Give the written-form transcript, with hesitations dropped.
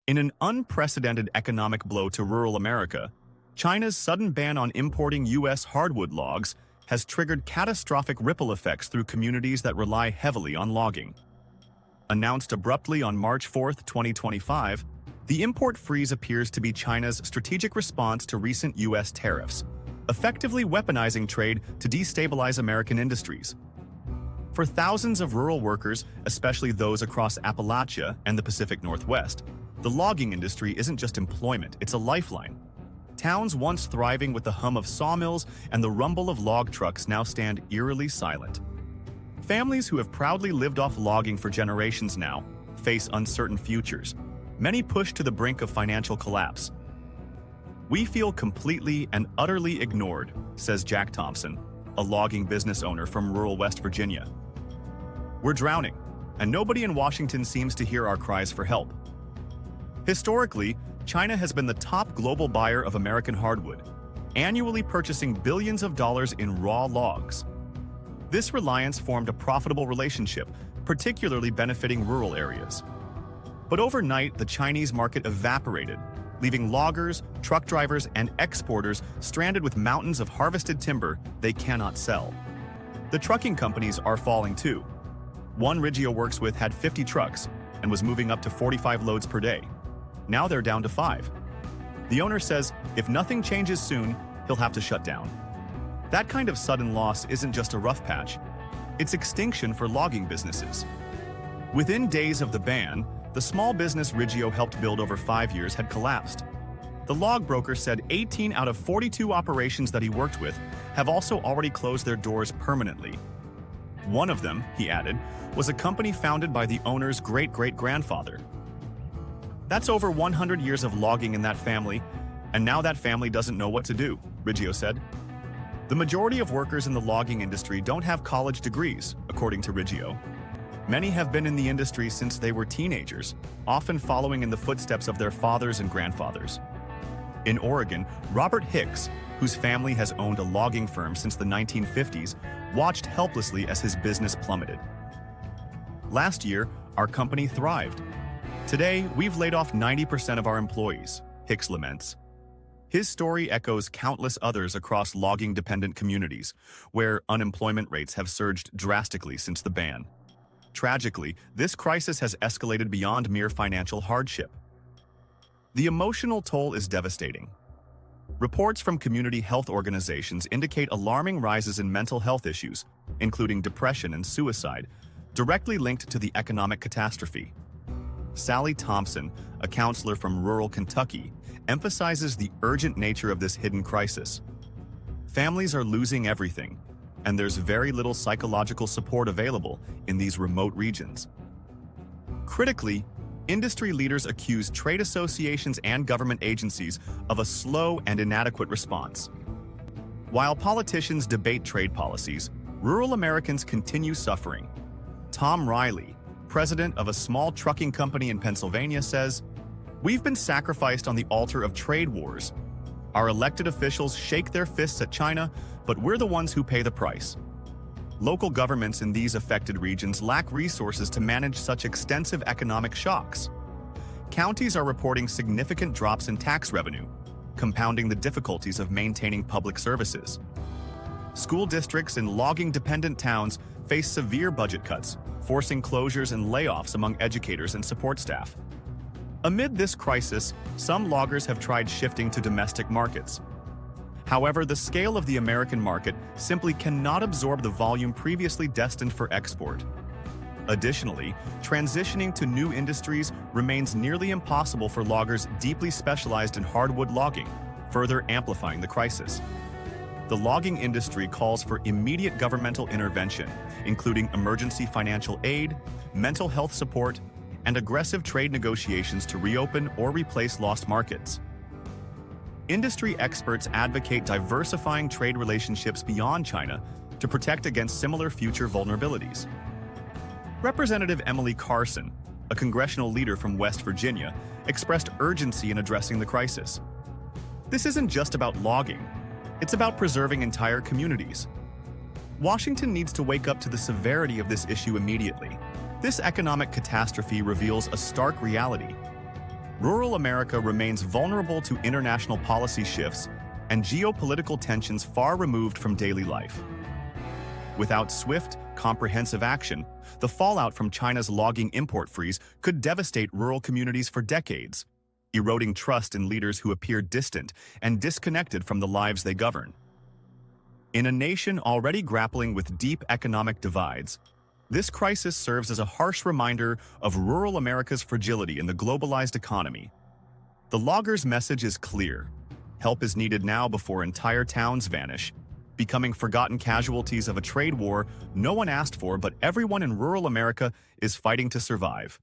In an unprecedented economic blow to rural America, China's sudden ban on importing U.S. hardwood logs has triggered catastrophic ripple effects through communities that rely heavily on logging. Announced abruptly on March 4, 2025, the import freeze appears to be China's strategic response to recent U.S. tariffs, effectively weaponizing trade to destabilize American industries. For thousands of rural workers, especially those across Appalachia and the Pacific Northwest, the logging industry isn't just employment, it's a lifeline. Towns once thriving with the hum of sawmills and the rumble of log trucks now stand eerily silent. Families who have proudly lived off logging for generations now face uncertain futures, many pushed to the brink of financial collapse. "We feel completely and utterly ignored," says Jack Thompson, a logging business owner from rural West Virginia. "We're drowning, and nobody in Washington seems to hear our cries for help." Historically, China has been the top global buyer of American hardwood, annually purchasing billions of dollars in raw logs. This reliance formed a profitable relationship, particularly benefiting rural areas. But overnight, the Chinese market evaporated, leaving loggers, truck drivers, and exporters stranded with mountains of harvested timber they cannot sell. The trucking companies are falling too. One Riggio works with had 50 trucks and was moving up to 45 loads per day. Now they're down to 5. The owner says if nothing changes soon, he'll have to shut down. That kind of sudden loss isn't just a rough patch, it's extinction for logging businesses. Within days of the ban, the small business Riggio helped build over 5 years had collapsed. The log broker said 18 out of 42 operations that he worked with have also already closed their doors permanently. One of them, he added, was a company founded by the owner's great-great-grandfather. "That's over 100 years of logging in that family, and now that family doesn't know what to do," Riggio said. The majority of workers in the logging industry don't have college degrees, according to Riggio. Many have been in the industry since they were teenagers, often following in the footsteps of their fathers and grandfathers. In Oregon, Robert Hicks, whose family has owned a logging firm since the 1950s, watched helplessly as his business plummeted. "Last year, our company thrived. Today, we've laid off 90% of our employees," Hicks laments. His story echoes countless others across logging-dependent communities, where unemployment rates have surged drastically since the ban. Tragically, this crisis has escalated beyond mere financial hardship. The emotional toll is devastating. Reports from community health organizations indicate alarming rises in mental health issues, including depression and suicide, directly linked to the economic catastrophe. Sally Thompson, a counselor from rural Kentucky, emphasizes the urgent nature of this hidden crisis. Families are losing everything, and there's very little psychological support available in these remote regions. Critically, industry leaders accuse trade associations and government agencies of a slow and inadequate response. While politicians debate trade policies, rural Americans continue suffering. Tom Riley, president of a small trucking company in Pennsylvania, says, "We've been sacrificed on the altar of trade wars. Our elected officials shake their fists at China, but we're the ones who pay the price." Local governments in these affected regions lack resources to manage such extensive economic shocks. Counties are reporting significant drops in tax revenue, compounding the difficulties of maintaining public services. School districts in logging-dependent towns face severe budget cuts, forcing closures and layoffs among educators and support staff. Amid this crisis, some loggers have tried shifting to domestic markets. However, the scale of the American market simply cannot absorb the volume previously destined for export. Additionally, transitioning to new industries remains nearly impossible for loggers deeply specialized in hardwood logging, further amplifying the crisis. The logging industry calls for immediate governmental intervention, including emergency financial aid, mental health support, and aggressive trade negotiations to reopen or replace lost markets. Industry experts advocate diversifying trade relationships beyond China to protect against similar future vulnerabilities. Representative Emily Carson, a congressional leader from West Virginia, expressed urgency in addressing the crisis. "This isn't just about logging. It's about preserving entire communities." Washington needs to wake up to the severity of this issue immediately. This economic catastrophe reveals a stark reality. rural America remains vulnerable to international policy shifts and geopolitical tensions far removed from daily life. Without swift, comprehensive action, the fallout from China's logging import freeze could devastate rural communities for decades, eroding trust in leaders who appear distant and disconnected from the lives they govern. In a nation already grappling with deep economic divides, this crisis serves as a harsh reminder of rural America's fragility in the globalized economy. The loggers' message is clear. Help is needed now before entire towns vanish, becoming forgotten casualties of a trade war no one asked for, but everyone in rural America is fighting to survive.